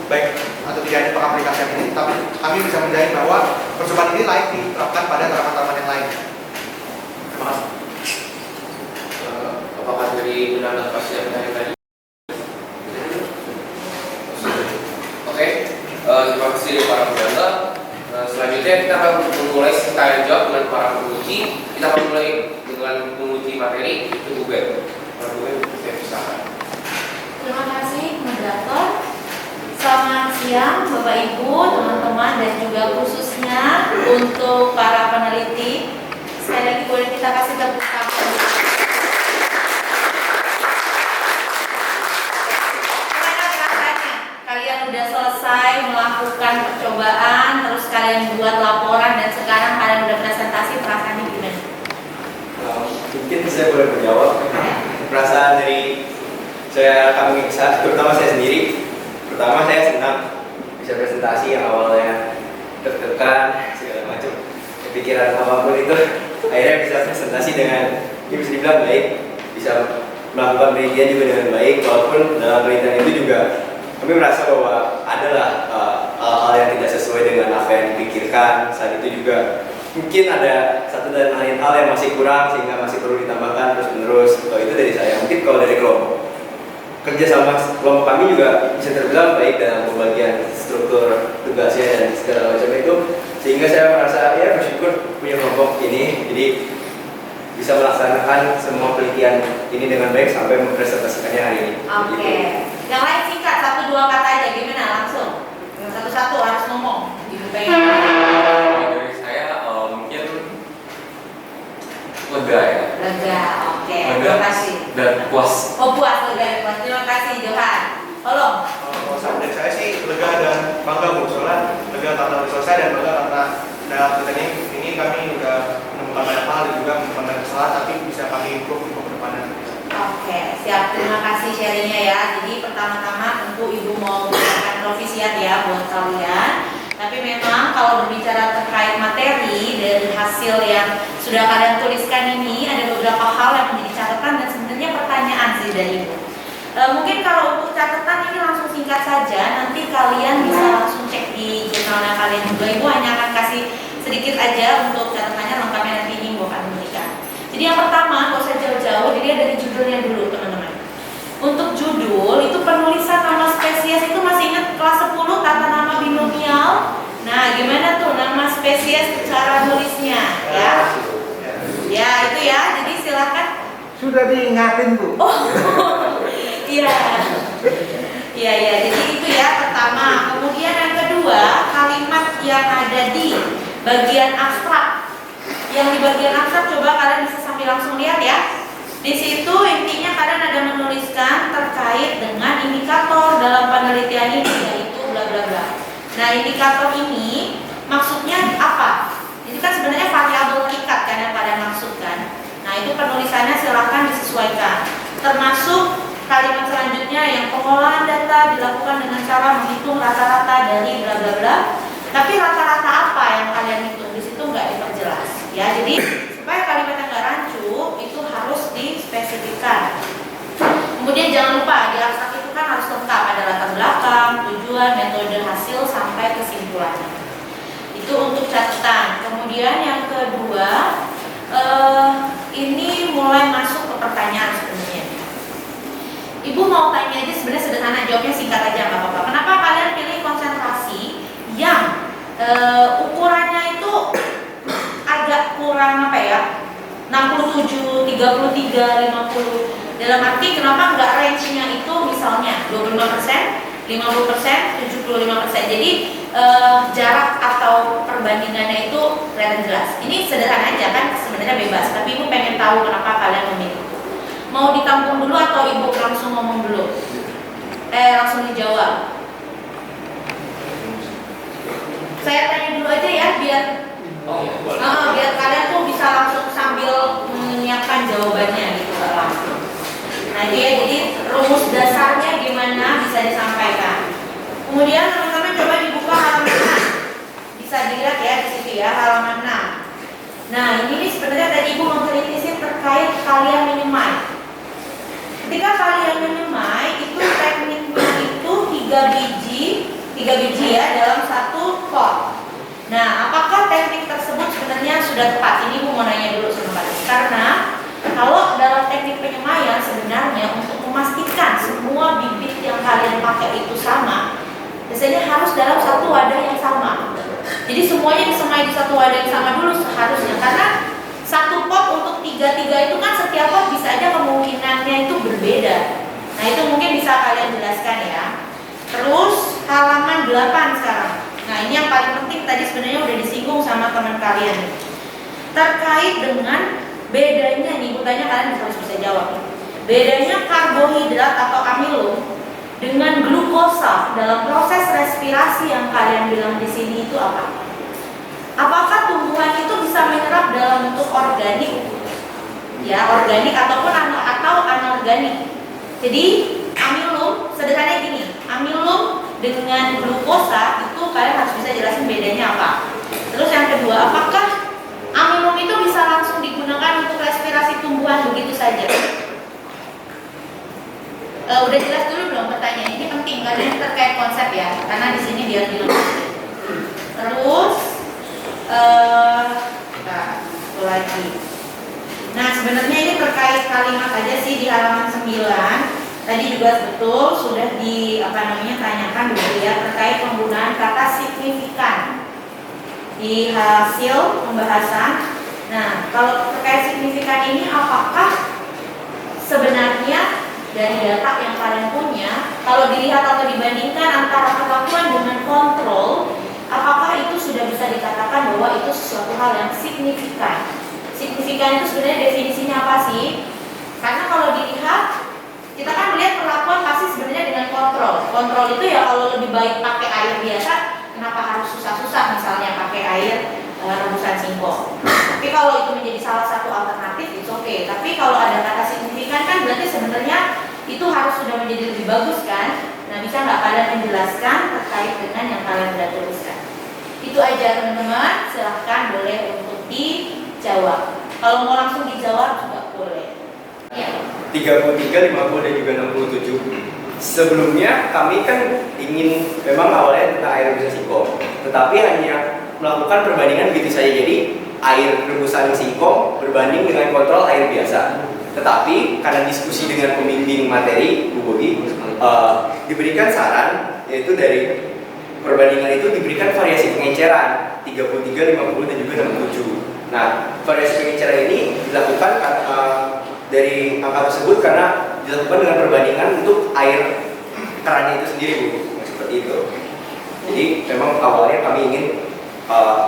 baik atau tidaknya pengaplikasian ini. Tapi kami bisa menjamin bahwa percobaan ini layak diterapkan pada tanaman-tanaman yang lain. Terima kasih. Apakah dari pendapat pasien tadi? Oke, terima kasih dari para pendapat. Selanjutnya kita akan memulai tanya jawab dengan para penguji. Kita akan mulai dengan penguji materi itu Buben. Saya persilakan. Terima kasih moderator. Selamat siang Bapak Ibu, teman-teman, dan juga khususnya untuk para peneliti. Sekali lagi boleh kita kasih tepuk tangan. Gimana rasanya? Kalian udah selesai melakukan percobaan, terus kalian buat laporan, dan sekarang kalian udah presentasi, perasaannya gimana? Mungkin saya boleh menjawab. Perasaan dari kami terutama saya sendiri. Pertama saya senang bisa presentasi yang awalnya deg-degan segala macam, kepikiran apapun itu akhirnya bisa presentasi dengan bisa dibilang baik, bisa melakukan penelitian juga dengan baik, walaupun dalam penelitian itu juga kami merasa bahwa adalah hal-hal yang tidak sesuai dengan apa yang dipikirkan saat itu juga. Mungkin ada satu dan lain hal yang masih kurang sehingga masih perlu ditambahkan terus-menerus. Itu dari saya. Mungkin kalau dari kelompok kerja sama kelompok kami juga bisa terbilang baik dalam pembagian struktur tugasnya dan segala macam itu, sehingga saya merasa ya bersyukur punya kelompok ini, jadi bisa melaksanakan semua penelitian ini dengan baik sampai mempresentasikannya hari ini. Oke. Yang lain singkat, 1-2 kata aja, gimana langsung? Satu-satu harus ngomong. Ibu pengen. dari saya mungkin lega ya. Lega, oke. Lega. Terima kasih. Dan puas. Oh puas, lega, puas. Terima kasih Johan. Tolong. Kalau saran dari saya sih lega dan bangga Bu, soalnya lega karena udah selesai dan bangga karena dalam teknik ini kami udah menemukan banyak hal dan juga menemukan banyak kesalahan, tapi bisa kami improve untuk kedepannya. Oke, siap. Terima kasih sharingnya ya. Jadi pertama-tama tentu Ibu mau berikan provisiat ya buat kalian. Tapi memang kalau berbicara terkait materi dari hasil yang sudah kalian tuliskan ini, ada beberapa hal yang menjadi catatan dan sebenarnya pertanyaan sih dari Ibu. Mungkin kalau untuk catatan ini langsung singkat saja, nanti kalian bisa langsung cek di jurnalnya kalian juga. Ibu hanya akan kasih sedikit aja untuk catatannya, lengkapnya nanti Ibu akan memberikan. Jadi yang pertama, kalau saya jauh-jauh, dilihat dari judulnya dulu teman-teman. Untuk judul judul itu penulisan nama spesies itu masih ingat kelas 10 tata nama binomial. Nah, gimana tuh nama spesies cara nulisnya ya? Ya, itu ya. Jadi silakan. Sudah diingatin, Bu. Oh. Iya. Iya, jadi itu ya pertama. Kemudian yang kedua, kalimat yang ada di bagian abstrak. Yang di bagian abstrak coba kalian bisa sambil langsung lihat ya. Di situ intinya kalian ada menuliskan terkait dengan indikator dalam penelitian ini, yaitu bla bla bla. Nah, indikator ini maksudnya apa? Ini kan sebenarnya variabel tingkat kan yang kalian maksudkan. Nah, itu penulisannya silakan disesuaikan. Termasuk kalimat selanjutnya yang pengolahan data dilakukan dengan cara menghitung rata-rata dari bla bla bla. Tapi rata-rata apa yang kalian hitung di situ nggak diperjelas ya. Jadi supaya kalimatnya nggak rancu itu harus dispesifikkan. Kemudian jangan lupa di abstrak itu kan harus lengkap, ada latar belakang, tujuan, metode hasil sampai kesimpulannya. Itu untuk catatan. Kemudian yang kedua, ini mulai masuk ke pertanyaan sebenarnya. Ibu mau tanya aja sebenarnya sederhana, jawabnya singkat aja nggak apa-apa. Kenapa kalian pilih konsentrasi yang ukurannya itu agak kurang apa ya? 67, 33, 50. Dalam arti kenapa nggak range-nya itu misalnya 25%, 50%, 75%. Jadi jarak atau perbandingannya itu kelihatan jelas. Ini sederhana aja kan, sebenarnya bebas. Tapi ibu pengen tahu kenapa kalian memilih. Mau ditampung dulu atau ibu langsung ngomong dulu? Langsung dijawab. Saya tanya dulu aja ya biar biar kalian tuh bisa langsung sambil menyiapkan jawabannya gitu langsung. Nah itu ya, jadi rumus dasarnya gimana bisa disampaikan. Kemudian teman-teman coba dibuka halaman 6. Bisa dilihat ya di situ ya, halaman 6. Nah ini nih sebenarnya tadi ibu mengkritisi terkait kalian minimize. Ketika kalian minimize itu tekniknya itu 3 biji ya dalam satu pot. Nah apakah teknik tersebut sebenarnya sudah tepat? Ini ibu mau nanya dulu sama kalian. Karena kalau dalam teknik penyemaian sebenarnya untuk memastikan semua bibit yang kalian pakai itu sama, biasanya harus dalam satu wadah yang sama. Jadi semuanya disemai di satu wadah yang sama dulu seharusnya, karena satu pot untuk 3 itu kan setiap pot bisa aja kemungkinannya itu berbeda. Nah itu mungkin bisa kalian jelaskan ya. Terus halaman 8 sekarang. Nah ini yang paling penting tadi sebenarnya udah disinggung sama teman kalian terkait dengan bedanya nih, tanya kalian harus bisa jawab. Bedanya karbohidrat atau amilum dengan glukosa dalam proses respirasi yang kalian bilang di sini itu apa? Apakah tumbuhan itu bisa menyerap dalam bentuk organik? Ya, organik ataupun atau anorganik. Jadi amilum sederhananya gini, amilum dengan glukosa itu kalian harus bisa jelasin bedanya apa. Terus yang kedua, apakah amilum itu bisa langsung digunakan untuk respirasi tumbuhan begitu saja? Udah jelas dulu belum pertanyaan? Ini penting karena ini terkait konsep ya, karena di sini dia bilang. Terus, satu lagi. Nah sebenarnya ini terkait kalimat aja sih di halaman 9. Tadi juga betul sudah tanyakan dulu ya terkait penggunaan kata signifikan di hasil pembahasan. Nah, kalau terkait signifikan ini apakah sebenarnya dari data yang kalian punya, kalau dilihat atau dibandingkan antara kelakuan dengan kontrol, apakah itu sudah bisa dikatakan bahwa itu sesuatu hal yang signifikan? Signifikan itu sebenarnya definisinya apa sih? Karena kalau dilihat, kita kan melihat perlakuan pasti sebenarnya dengan kontrol. Kontrol itu ya kalau lebih baik pakai air biasa, kenapa harus susah-susah misalnya pakai air rebusan singkong. Tapi kalau itu menjadi salah satu alternatif, itu oke. Tapi kalau ada kata signifikan kan berarti sebenarnya itu harus sudah menjadi lebih bagus kan. Nah bisa nggak kalian menjelaskan terkait dengan yang kalian sudah tuliskan? Itu aja teman-teman, silahkan boleh untuk dijawab. Kalau mau langsung dijawab juga boleh. Ya. 33, 50 dan juga 67. Sebelumnya kami kan ingin memang awalnya tentang air rebusan singkong, tetapi hanya melakukan perbandingan begitu saja. Jadi air rebusan singkong berbanding dengan kontrol air biasa. Tetapi karena diskusi dengan pembimbing materi Bu Bogi, diberikan saran yaitu dari perbandingan itu diberikan variasi pengenceran 33, 50 dan juga 67. Nah, variasi pengenceran ini dilakukan dari angka tersebut karena dilakukan dengan perbandingan untuk air kerannya itu sendiri Bu, seperti itu. Jadi memang awalnya kami ingin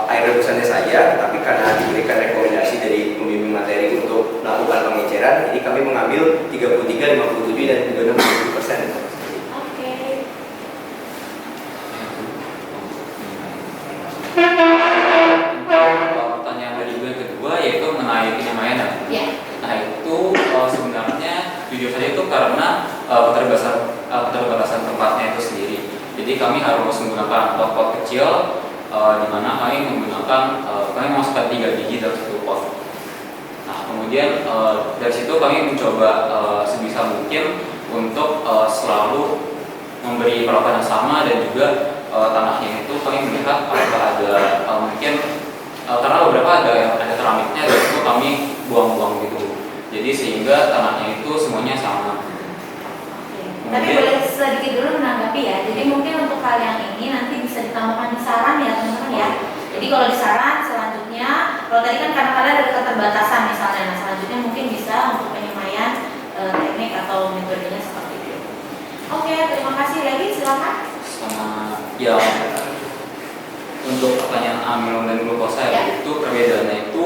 air rebusannya saja, tapi karena diberikan rekomendasi dari pembimbing materi untuk melakukan pengenceran, jadi kami mengambil 33, 57 dan juga 67%. Oke. Pertanyaan dari gue yang kedua yaitu mengenai penyamaian. Ya. Nah itu sebenarnya jujur saja itu karena keterbatasan tempatnya itu sendiri. Jadi kami harus menggunakan pot-pot kecil, di mana kami menggunakan kami memasukkan 3 biji dalam satu pot. Nah kemudian dari situ kami mencoba sebisa mungkin untuk selalu memberi perawatan yang sama, dan juga tanahnya itu kami melihat apakah ada mungkin karena beberapa ada keramiknya, dan itu kami buang-buang gitu. Jadi sehingga tanahnya itu semuanya sama. Tapi boleh sedikit dulu menanggapi ya. Jadi mungkin untuk hal yang ini nanti bisa ditambahkan di saran ya teman-teman ya. Jadi kalau di saran selanjutnya, kalau tadi kan karena kalian ada keterbatasan misalnya, nah selanjutnya mungkin bisa untuk penyemaian teknik atau metodenya seperti itu. Oke, terima kasih lagi, silakan. Sama ya, untuk pertanyaan amilum dan glukosa ya, itu perbedaannya itu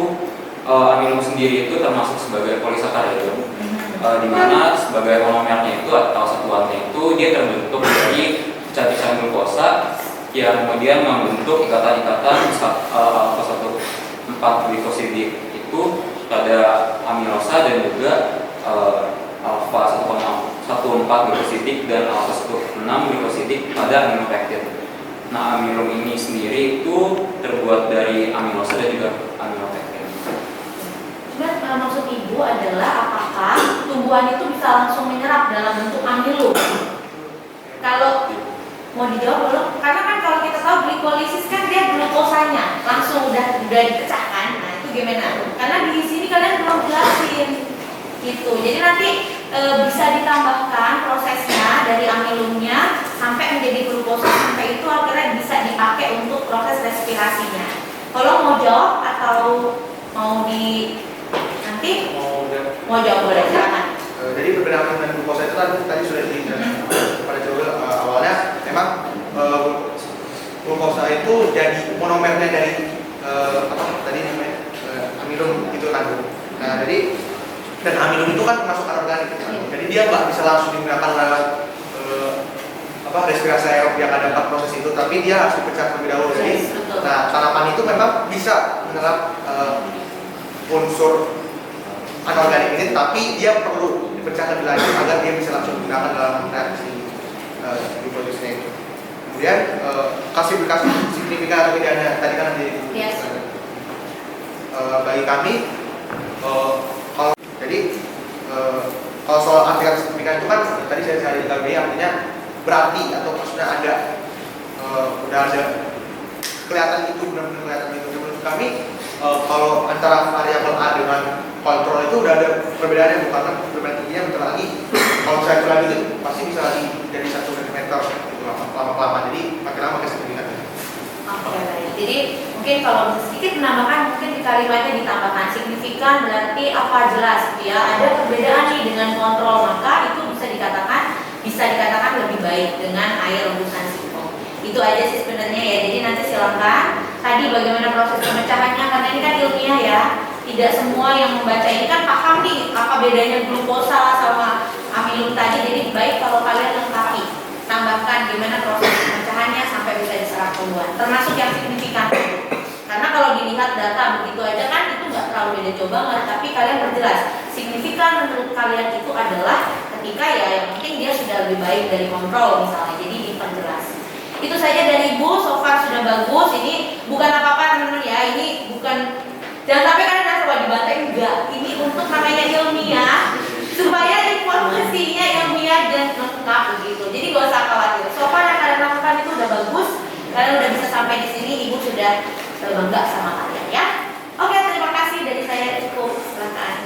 amilum sendiri itu termasuk sebagai polisakarida. Di mana sebagai monomernya itu atau satuannya itu dia terbentuk dari cacahan glukosa yang kemudian membentuk ikatan-ikatan alfa 1,4 glikosidik itu pada amilosa, dan juga alfa 1,14 glikosidik dan alfa 1,6 glikosidik pada aminopektin. Nah, amilum ini sendiri itu terbuat dari amilosa dan juga aminopektin. Maksud ibu adalah apakah tumbuhan itu bisa langsung menyerap dalam bentuk amilum? Kalau mau dijawab dulu, karena kan kalau kita tahu glikolisis kan dia glukosanya langsung udah dipecahkan. Nah itu gimana? Karena di sini kalian belum jelasin gitu. Jadi nanti bisa ditambahkan prosesnya dari amilumnya sampai menjadi glukosa, sampai itu akhirnya bisa dipakai untuk proses respirasinya. Kalau mau jawab atau mau di nanti mau jawab boleh, silakan. Jadi perbedaan dengan glukosa itu tadi sudah dijelaskan pada jawab awalnya. Memang glukosa itu jadi monomernya dari tadi namanya amilum itu kan. Nah jadi dan amilum itu kan termasuk anorganik. Jadi dia nggak bisa langsung digunakan lewat respirasi aerob yang ada 4 proses itu, tapi dia harus dipecah terlebih dahulu. Jadi nah tanaman itu memang bisa menyerap unsur anorganik ini, tapi dia perlu dipecah lebih lanjut agar dia bisa langsung digunakan dalam reaksi glikosisnya itu. Kemudian klasifikasi signifikan atau tidaknya tadi kan ada bagi kami kalau soal artikel signifikan itu kan tadi saya gagai artinya berarti atau sudah ada kelihatan itu, benar-benar kelihatan itu. Menurut kami kalau antara variabel A dengan kontrol itu udah ada perbedaannya, karena perbedaan tingginya bentar lagi kalau saya itu lagi itu pasti bisa lagi jadi 1 cm gitu lama-lama, jadi makin lama makin signifikan. Oke, baik. Jadi mungkin kalau sedikit menambahkan, mungkin di kalimatnya ditambahkan signifikan berarti apa jelas gitu ya, ada perbedaan nih dengan kontrol, maka itu bisa dikatakan lebih baik dengan air rebusan singkong. Itu aja sih sebenarnya ya. Jadi nanti silakan tadi bagaimana proses pemecahannya, karena ini kan ilmiah ya. Tidak semua yang membaca ini kan paham nih apa bedanya glukosa sama amilum tadi. Jadi baik kalau kalian lengkapi, tambahkan gimana proses pemecahannya sampai bisa diserap tumbuhan, termasuk yang signifikan. Karena kalau dilihat data begitu aja kan itu nggak terlalu beda jauh banget, tapi kalian perjelas signifikan menurut kalian itu adalah ketika ya yang penting dia sudah lebih baik dari kontrol misalnya. Jadi diperjelas. Itu saja dari Ibu, so far sudah bagus. Ini bukan apa-apa teman-teman ya, ini bukan, jangan sampai kalian coba dibantai, enggak. Ini untuk namanya ilmiah, supaya informasinya ilmiah dan lengkap begitu. Jadi gak usah khawatir. So far yang kalian lakukan itu udah bagus. Kalian udah bisa sampai di sini, Ibu sudah bangga sama kalian ya. Oke, terima kasih dari saya, cukup. Silakan.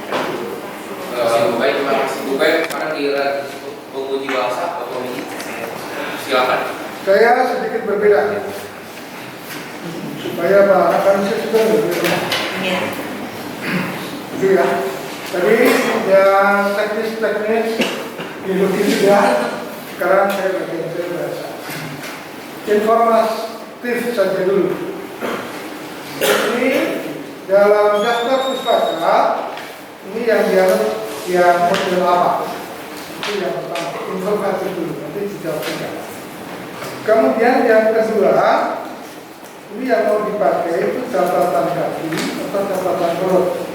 Saya sedikit berbeda supaya Pak Akansir juga berbeda. Iya. Gitu ya. Tadi yang teknis-teknis biologi sudah. Sekarang saya bagian saya bahasa. Informatif saja dulu. Ini dalam daftar pustaka ini yang model apa? Itu yang pertama. Informatif dulu. Nanti dijawab juga. Kemudian yang kedua, ini yang mau dipakai itu catatan kaki atau catatan perut.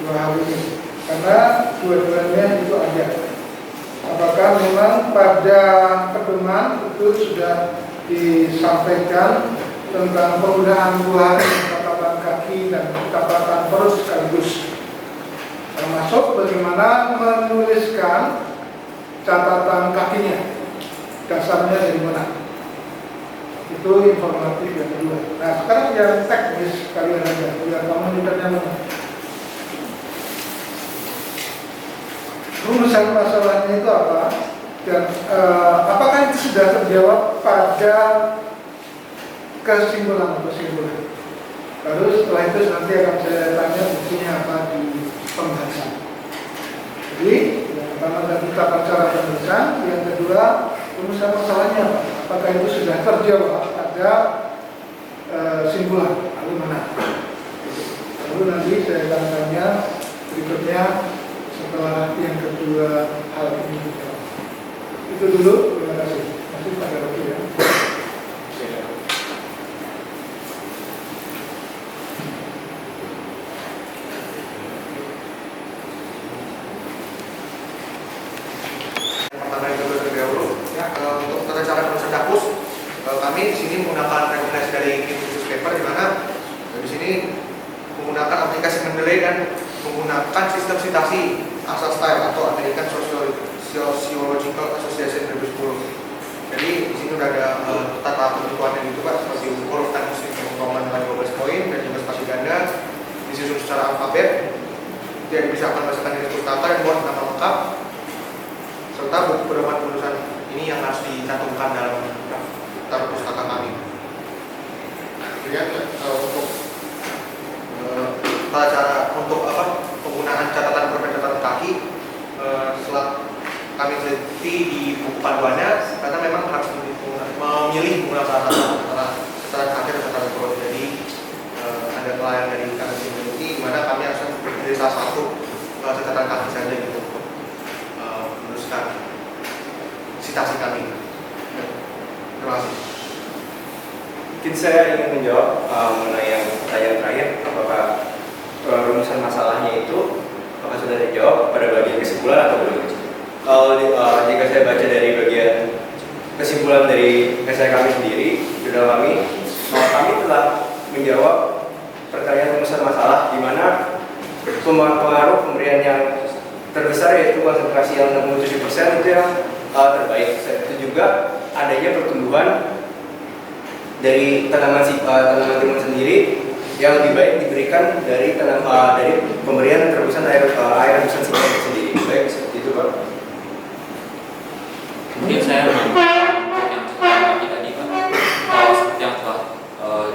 Dua hal ini, karena dua-duanya itu ada. Apakah memang pada pedoman itu sudah disampaikan tentang penggunaan dua catatan kaki dan catatan perut sekaligus, termasuk bagaimana menuliskan catatan kakinya, dasarnya dari mana? Itu informatif yang kedua. Nah sekarang yang teknis kalian aja, biar kamu tidak nyaman. Rumusan masalahnya itu apa? Dan apakah itu sudah terjawab pada kesimpulan? Lalu setelah itu nanti akan saya tanya buktinya apa di pembahasan. Jadi yang pertama tadi tata cara penulisan, yang kedua rumusan masalahnya apa? Apakah itu sudah terjawab pada simpulan? Lalu mana? Lalu nanti saya akan tanya berikutnya setelah yang kedua hal ini. Itu dulu, terima kasih. Masih pada waktu ya. Pertama yang kedua terlebih dahulu, ya, untuk tata cara penulisan DAKUS, kami di sini menggunakan rekomendasi dari Khusus Paper, di mana di sini menggunakan aplikasi Mendeley dan menggunakan sistem citasi asal style atau American Sociological Association 2010. Jadi di sini sudah ada tata ketentuannya gitu Pak, seperti huruf dan musik pengumuman dengan 12 poin dan juga spasi ganda, disusun secara alfabet, dia bisa akan berdasarkan jenis pustaka dan buat nama lengkap, serta buku pedoman penulisan ini yang harus dicantumkan dalam daftar pustaka kami. Kemudian untuk tata cara untuk penggunaan catatan permen catatan kaki, setelah kami teliti di buku panduannya, karena memang harus memilih menggunakan catatan kaki dan catatan perut. Jadi ada pelayan dari kami teliti di mana kami harus memilih salah satu catatan kaki saja gitu untuk meneruskan citasi kami. Terima kasih. Mungkin saya ingin menjawab mengenai yang pertanyaan terakhir, apakah rumusan masalahnya itu apakah sudah dijawab pada bagian kesimpulan atau belum? Kalau jika saya baca dari bagian kesimpulan dari essay kami sendiri, jurnal kami telah menjawab pertanyaan rumusan masalah di mana pengaruh pemberian yang terbesar yaitu konsentrasi yang 67% itu yang terbaik. Itu juga adanya pertumbuhan dari tanaman timun sendiri yang lebih baik diberikan dari pemberian terobosan air rebusan singkong sendiri. Baik, seperti itu Pak. Mungkin saya untuk yang kaki tadi Pak, seperti yang telah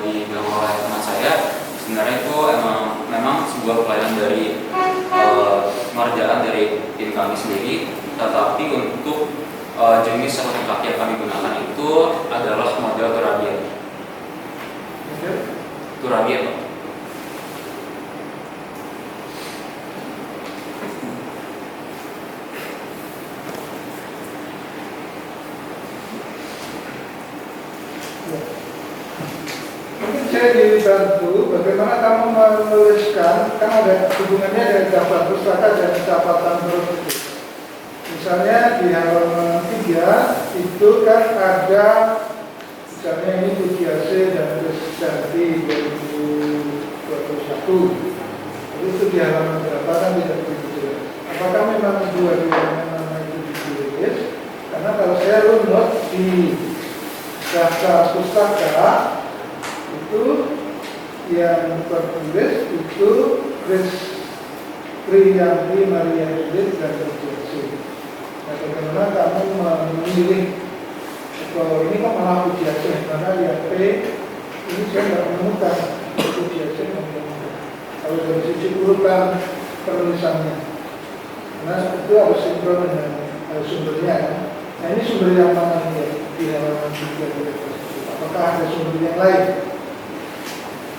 dibilang oleh teman saya, sebenarnya itu memang sebuah pelayanan dari pengerjaan dari tim kami sendiri, tetapi untuk jenis catatan kaki yang kami gunakan itu adalah model Turabia Pak. Mungkin saya dibantu bagaimana kamu menuliskan, kan ada hubungannya dari daftar pustaka dan catatan perut itu. Misalnya di halaman 3 itu kan ada misalnya ini Pujiase dan Jati 2021. Itu di halaman berapa kan tidak begitu. Apakah memang dua-duanya nama itu ditulis? Karena kalau saya runut di daftar pustaka itu yang tertulis itu Priyanti Maria Judit dan Pujiase. Nah, bagaimana kamu memilih kalau ini kok malah uji Aceh, karena lihat P ini saya nggak menemukan uji Aceh yang menemukan. Kalau dari sisi urutan penulisannya, nah itu harus sinkron dengan sumbernya. Nah ini sumber yang mana nih di halaman 3? Apakah ada sumber yang lain?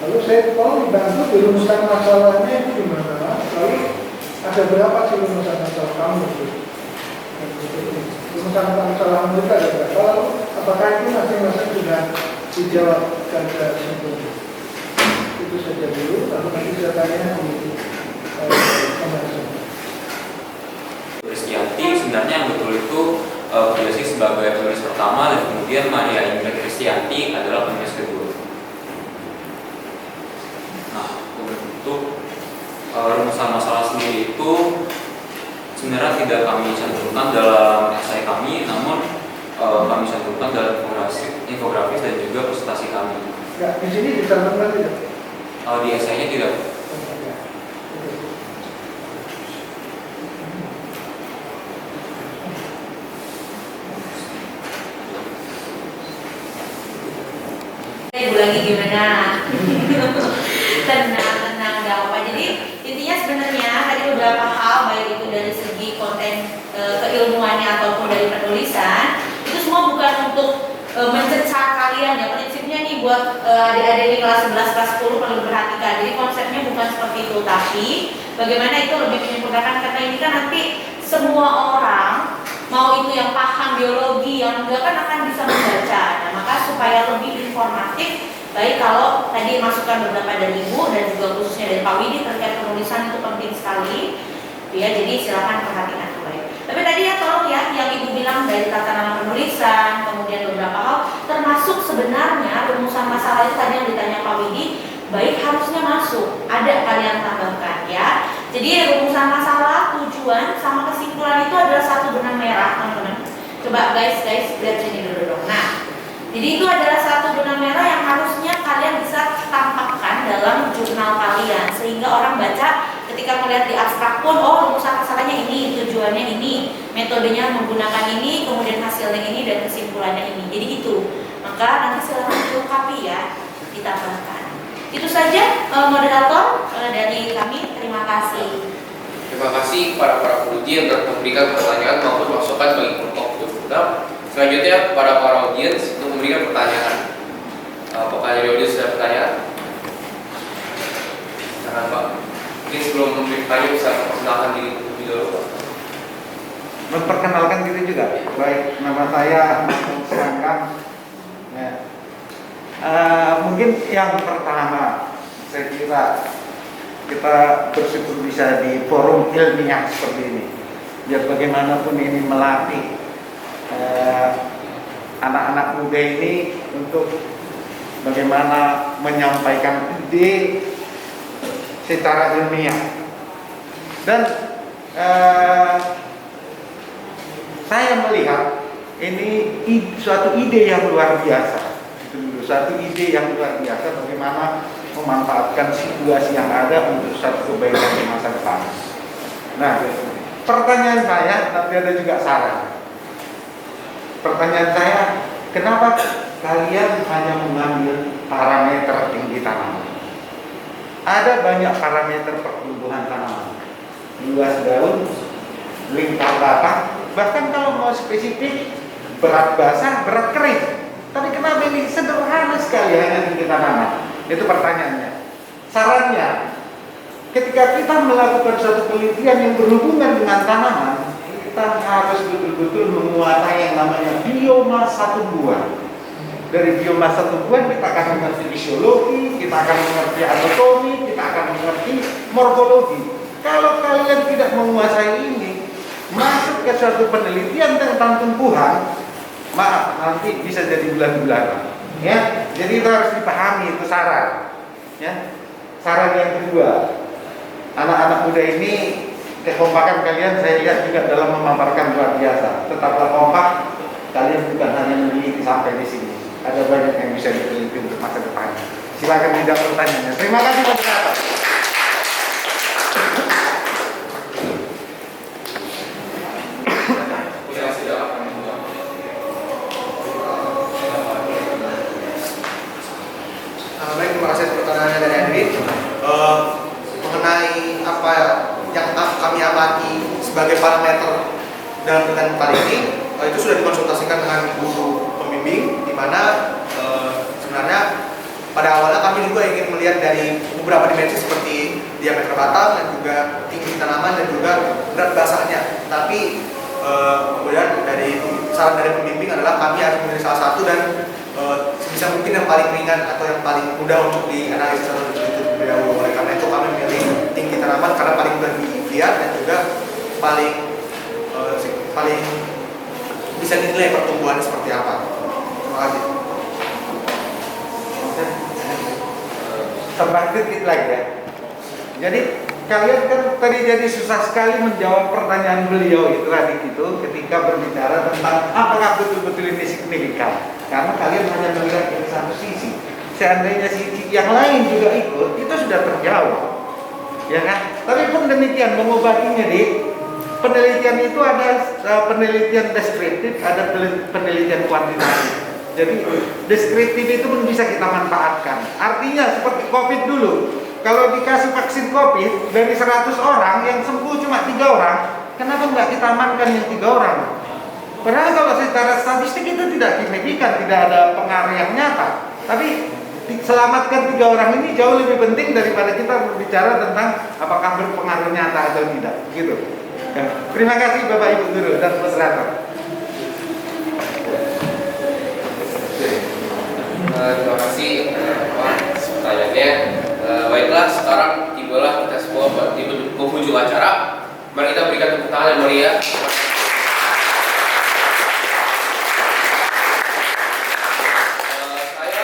Lalu saya mau dibantu di rumusan masalahnya itu gimana? Lalu ada berapa sih rumusan masalah kamu itu? Rumusan masalah mereka ada berapa? Lalu apakah itu masing-masing sudah dijawabkan ke sempurna? Itu saja dulu. Lalu nanti saya tanya di pembahasan. Kristianti sebenarnya yang betul itu Kristi sebagai penulis pertama dan kemudian Maria Indra Kristianti adalah penulis kedua. Nah, untuk rumusan masalah sendiri itu sebenarnya tidak kami cantumkan dalam esai kami, namun kami cantumkan dalam infografis dan juga presentasi kami. Ya, di sini dicantumkan tidak? Di esainya tidak. Ibu lagi gimana? Tenang, gak apa. Jadi intinya sebenarnya tadi beberapa hal, baik itu dari segi konten keilmuannya ataupun dari penulisan, itu semua bukan untuk mencerca kalian ya. Prinsipnya nih buat adik-adik di kelas 11, kelas 10 perlu perhatikan. Jadi konsepnya bukan seperti itu, tapi bagaimana itu lebih menyempurnakan, karena ini kan nanti semua orang, mau itu yang paham biologi, yang enggak kan akan bisa membaca. Nah, maka supaya lebih informatif, baik kalau tadi masukan beberapa dari Ibu dan juga khususnya dari Pak Widi terkait penulisan itu penting sekali. Ya, jadi silakan perhatikan baik. Tapi tadi ya tolong ya, yang Ibu bilang dari tata nama penulisan, kemudian beberapa hal, termasuk sebenarnya rumusan masalah itu tadi yang ditanya Pak Widi, baik harusnya masuk, ada kalian tambahkan ya. Jadi rumusan masalah, tujuan, sama kesimpulan itu adalah satu benang merah, teman-teman. Coba guys lihat sini dulu dong. Nah, jadi itu adalah satu benang merah yang harusnya kalian bisa tampakkan dalam jurnal kalian, sehingga orang baca ketika melihat di abstrak pun, oh rumusan masalahnya ini, tujuannya ini, metodenya menggunakan ini, kemudian hasilnya ini dan kesimpulannya ini. Jadi itu. Maka nanti silakan dilengkapi ya, ditambahkan. Itu saja moderator dari kami. Terima kasih. Terima kasih para penguji yang telah memberikan pertanyaan maupun masukan bagi kelompok program. Selanjutnya para audiens untuk memberikan pertanyaan. Apakah dari audiens ada pertanyaan? Silakan Pak. Mungkin sebelum memberi pertanyaan bisa memperkenalkan diri terlebih dahulu Pak. Memperkenalkan diri juga. Baik, nama saya Sangkan. Ya. Mungkin yang pertama saya kira kita bersyukur bisa di forum ilmiah seperti ini. Biar bagaimanapun ini melatih anak-anak muda ini untuk bagaimana menyampaikan ide secara ilmiah. Dan saya melihat ini suatu ide yang luar biasa. Satu ide yang luar biasa bagaimana memanfaatkan situasi yang ada untuk satu kebaikan di masa depan. Nah, pertanyaan saya, tapi ada juga saran. Pertanyaan saya, kenapa kalian hanya mengambil parameter tinggi tanaman? Ada banyak parameter pertumbuhan tanaman. Luas daun, lingkar batang, bahkan kalau mau spesifik, berat basah, berat kering. Tapi kenapa ini sederhana sekali hanya tinggi tanaman? Itu pertanyaannya. Sarannya, ketika kita melakukan suatu penelitian yang berhubungan dengan tanaman, kita harus betul-betul menguasai yang namanya biomasa tumbuhan. Dari biomasa tumbuhan kita akan mengerti fisiologi, kita akan mengerti anatomi, kita akan mengerti morfologi. Kalau kalian tidak menguasai ini, masuk ke suatu penelitian tentang tumbuhan, maaf, nanti bisa jadi bulan-bulanan. Ya, jadi itu harus dipahami, itu saran. Ya, saran yang kedua, anak-anak muda ini kekompakan kalian saya lihat juga dalam memaparkan luar biasa. Tetaplah kompak, kalian bukan hanya meneliti sampai di sini. Ada banyak yang bisa diteliti untuk masa depan. Silakan dijawab pertanyaannya. Terima kasih moderator. mengenai apa yang kami amati sebagai parameter dalam penilaian kali ini itu sudah dikonsultasikan dengan guru pembimbing, di mana sebenarnya pada awalnya kami juga ingin melihat dari beberapa dimensi seperti diameter batang dan juga tinggi tanaman dan juga berat basahnya. Tapi kemudian dari saran dari pembimbing adalah kami harus memilih salah satu dan sebisa mungkin yang paling ringan atau yang paling mudah untuk dianalisis atau diteliti terlebih dahulu. Oleh karena itu kami memilih tinggi tanaman karena paling mudah dilihat dan juga paling bisa dinilai pertumbuhannya seperti apa. Terima kasih. Tambah dikit lagi ya. Jadi kalian kan tadi jadi susah sekali menjawab pertanyaan beliau itu tadi itu ketika berbicara tentang apakah betul-betul ini signifikan. Karena kalian hanya melihat dari satu sisi. Seandainya sisi yang lain juga ikut, itu sudah terjawab, ya kan? Tapi pun demikian mengobatinya penelitian itu ada penelitian deskriptif, ada penelitian kuantitatif. Jadi deskriptif itu pun bisa kita manfaatkan. Artinya seperti COVID dulu, kalau dikasih vaksin COVID dari 100 orang yang sembuh cuma 3 orang, kenapa nggak kita amankan yang 3 orang? Padahal kalau secara statistik itu tidak signifikan, tidak ada pengaruh yang nyata. Tapi selamatkan 3 orang ini jauh lebih penting daripada kita berbicara tentang apakah berpengaruh nyata atau tidak. Gitu. Ya. Terima kasih Bapak Ibu Guru dan moderator. Terima kasih pertanyaannya. Baiklah, sekarang tibalah kita semua di penghujung acara. Mari kita berikan tepuk tangan yang meriah. Saya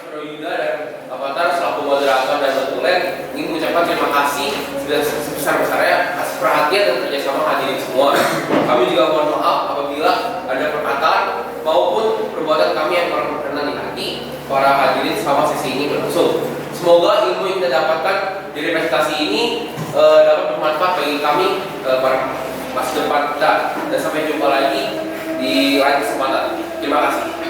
Pro Yuda dan Avatar selaku moderator dan tulen ingin mengucapkan terima kasih sudah sebesar-besarnya atas perhatian dan kerjasama hadirin semua. Kami juga mohon maaf apabila ada perkataan maupun perbuatan kami yang kurang berkenan di hati para hadirin selama sesi ini berlangsung. Semoga ilmu yang kita dapatkan dari presentasi ini dapat bermanfaat bagi kami para masa depan kita, dan sampai jumpa lagi di lain kesempatan. Terima kasih.